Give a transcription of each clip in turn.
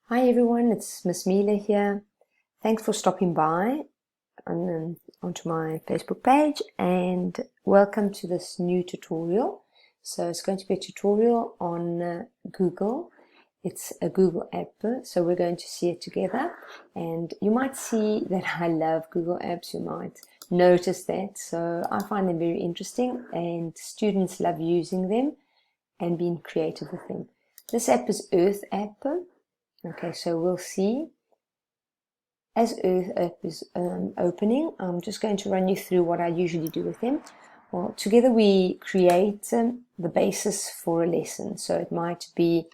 Hi everyone, it's Miss Mila here. Thanks for stopping by onto my Facebook page and welcome to this new tutorial. So it's going to be a tutorial on Google. It's a Google app, so we're going to see it together. And you might see that I love Google apps, you might notice that. So I find them very interesting and students love using them and being creative with them. This app is Earth app. Okay, so we'll see. As Earth app is opening, I'm just going to run you through what I usually do with them. Well, together we create the basis for a lesson. So it might be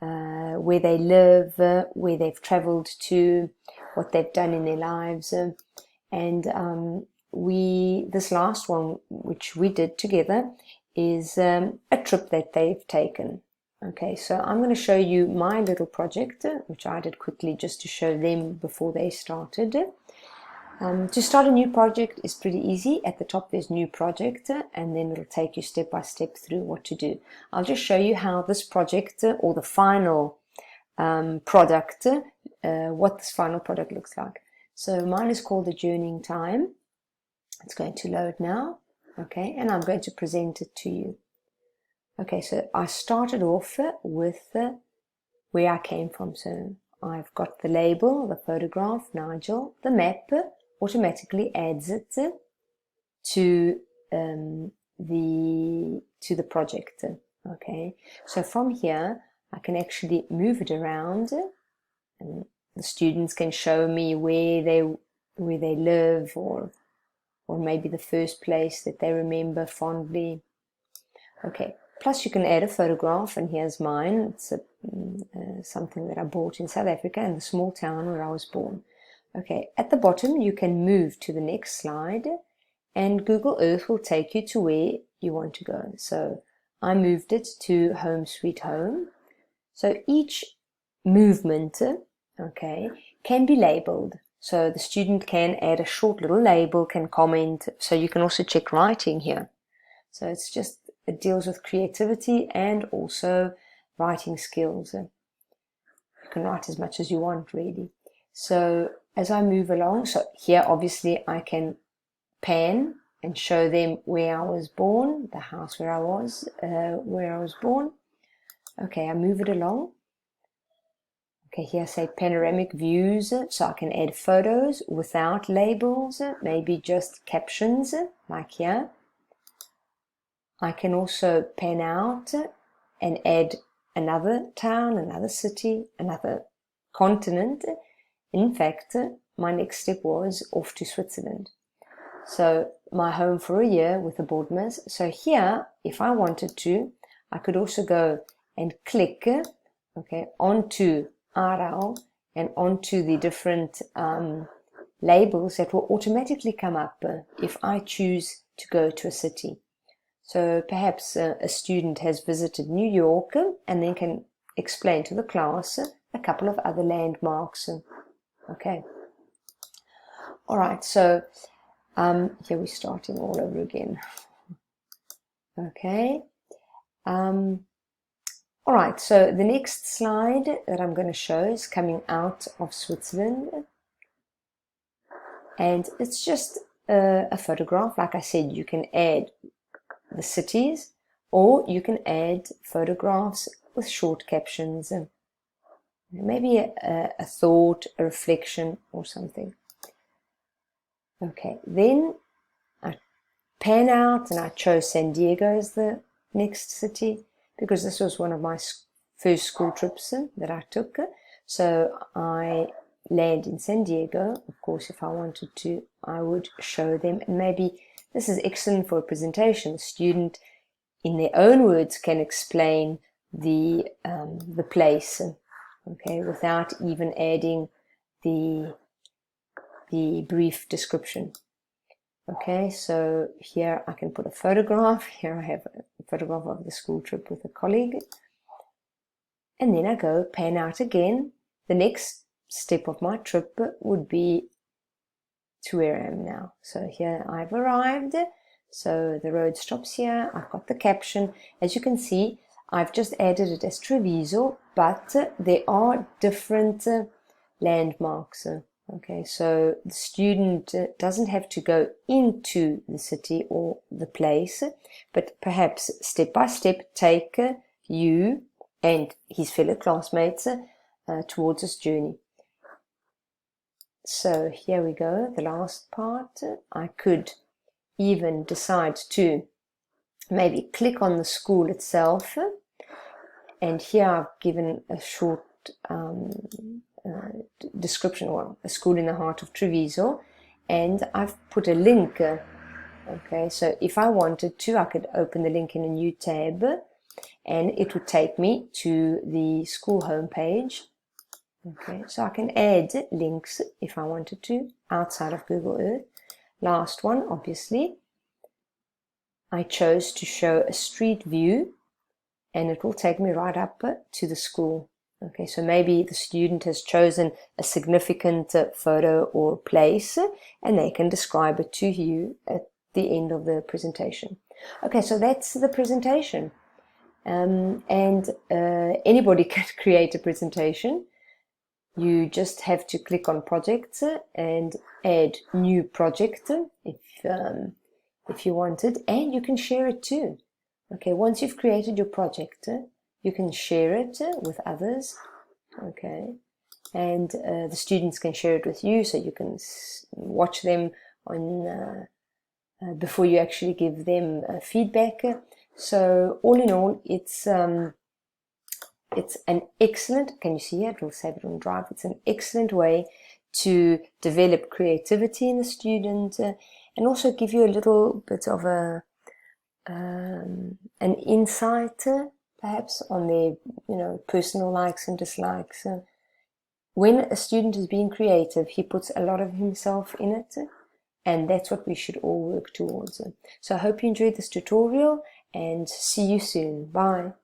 where they live, where they've traveled to, what they've done in their lives. And this last one, which we did together, is a trip that they've taken. Okay, so I'm going to show you my little project, which I did quickly just to show them before they started. To start a new project is pretty easy. At the top there's new project, and then it'll take you step by step through what to do. I'll just show you how this project, or the final product, what this final product looks like. So mine is called the Journeying Time. It's going to load now. Okay, and I'm going to present it to you. Okay, so I started off with where I came from. So I've got the label, the photograph, Nigel. The map automatically adds it to the project. Okay, so from here I can actually move it around, and the students can show me where they live, or maybe the first place that they remember fondly. Okay. Plus you can add a photograph, and here's mine. It's something that I bought in South Africa in the small town where I was born. Okay, at the bottom you can move to the next slide and Google Earth will take you to where you want to go. So I moved it to Home Sweet Home. So each movement, okay, can be labeled. So the student can add a short little label, can comment. So you can also check writing here. So it deals with creativity and also writing skills. You can write as much as you want, really. So as I move along, so here obviously I can pan and show them where I was born, the house where I was born. Okay, I move it along. Okay, here say panoramic views, so I can add photos without labels, maybe just captions, like here. I can also pan out and add another town, another city, another continent. In fact, my next step was off to Switzerland. So my home for a year with the Boardmas. So here, if I wanted to, I could also go and click, okay, onto Aarau and onto the different labels that will automatically come up if I choose to go to a city. So perhaps a student has visited New York and then can explain to the class a couple of other landmarks. Okay. All right, so here we're starting all over again. Okay. All right, so the next slide that I'm going to show is coming out of Switzerland. And it's just a photograph. Like I said, you can add the cities, or you can add photographs with short captions and maybe a thought, a reflection or something. Okay, then I pan out and I chose San Diego as the next city because this was one of my first school trips that I took. So I land in San Diego. Of course, if I wanted to, I would show them, and maybe this is excellent for a presentation. The student, in their own words, can explain the place, okay, without even adding the brief description. Okay, so here I can put a photograph. Here I have a photograph of the school trip with a colleague. And then I go pan out again. The next step of my trip would be to where I am now. So here I've arrived. So the road stops here. I've got the caption. As you can see, I've just added it as Trevizo but there are different landmarks. Okay, so the student doesn't have to go into the city or the place, but perhaps step by step take you and his fellow classmates towards this journey. So here we go, the last part. I could even decide to maybe click on the school itself, and here I've given a short description, or a school in the heart of Trevizo, and I've put a link. Okay, so if I wanted to, I could open the link in a new tab and it would take me to the school homepage. Okay, so I can add links if I wanted to outside of Google Earth. Last one, obviously, I chose to show a street view and it will take me right up to the school. Okay, so maybe the student has chosen a significant photo or place and they can describe it to you at the end of the presentation. Okay, so that's the presentation. Anybody can create a presentation. You just have to click on projects and add new project if you want it, and you can share it too. Okay, once you've created your project, you can share it with others. Okay, and the students can share it with you, so you can watch them on before you actually give them feedback. So all in all, it's an excellent, can you see it? We'll save it on Drive. It's an excellent way to develop creativity in the student and also give you a little bit of an insight perhaps on their personal likes and dislikes. When a student is being creative, he puts a lot of himself in it, and that's what we should all work towards. So I hope you enjoyed this tutorial and see you soon. Bye.